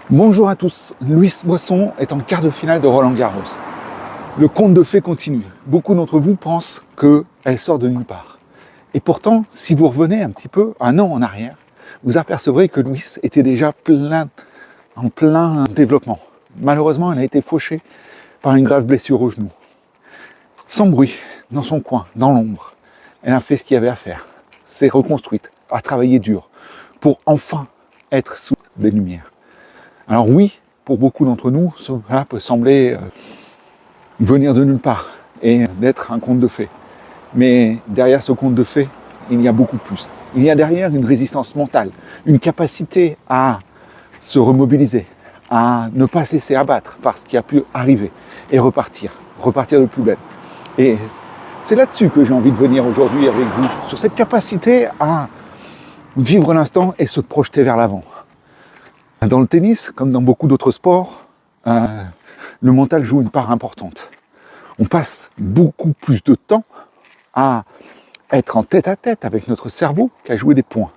Bonjour à tous, Louis Boisson est en quart de finale de Roland-Garros. Le conte de fées continue. Beaucoup d'entre vous pensent qu'elle sort de nulle part. Et pourtant, si vous revenez un petit peu, un an en arrière, vous apercevrez que Louis était déjà en plein développement. Malheureusement, elle a été fauchée par une grave blessure au genou. Sans bruit, dans son coin, dans l'ombre, elle a fait ce qu'il y avait à faire. S'est reconstruite, a travaillé dur, pour enfin être sous des lumières. Alors oui, pour beaucoup d'entre nous, cela peut sembler venir de nulle part et d'être un conte de fées. Mais derrière ce conte de fées, il y a beaucoup plus. Il y a derrière une résistance mentale, une capacité à se remobiliser, à ne pas se laisser abattre par ce qui a pu arriver et repartir de plus belle. Et c'est là-dessus que j'ai envie de venir aujourd'hui avec vous, sur cette capacité à vivre l'instant et se projeter vers l'avant. Dans le tennis, comme dans beaucoup d'autres sports, le mental joue une part importante. On passe beaucoup plus de temps à être en tête-à-tête avec notre cerveau qu'à jouer des points.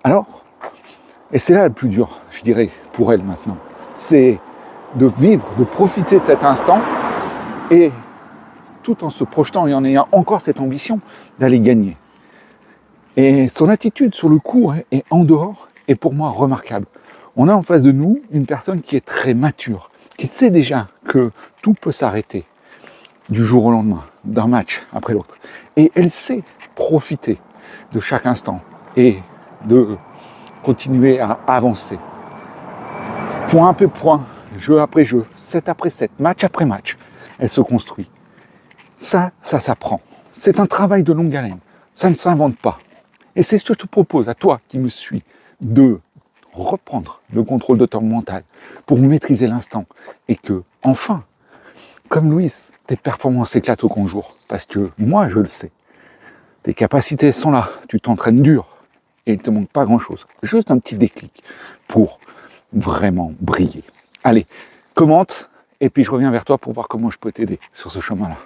Alors, et c'est là le plus dur, je dirais, pour elle maintenant, c'est de vivre, de profiter de cet instant et tout en se projetant et en ayant encore cette ambition d'aller gagner. Et son attitude sur le court et en dehors est pour moi remarquable. On a en face de nous une personne qui est très mature, qui sait déjà que tout peut s'arrêter du jour au lendemain, d'un match après l'autre. Et elle sait profiter de chaque instant et de continuer à avancer. Point après point, jeu après jeu, set après set, match après match, elle se construit. Ça s'apprend. C'est un travail de longue haleine. Ça ne s'invente pas. Et c'est ce que je te propose à toi qui me suis, de reprendre le contrôle de ton mental pour maîtriser l'instant et que, enfin, comme Louis, tes performances éclatent au grand jour. Parce que moi, je le sais. Tes capacités sont là. Tu t'entraînes dur et il ne te manque pas grand-chose. Juste un petit déclic pour vraiment briller. Allez, commente et puis je reviens vers toi pour voir comment je peux t'aider sur ce chemin-là.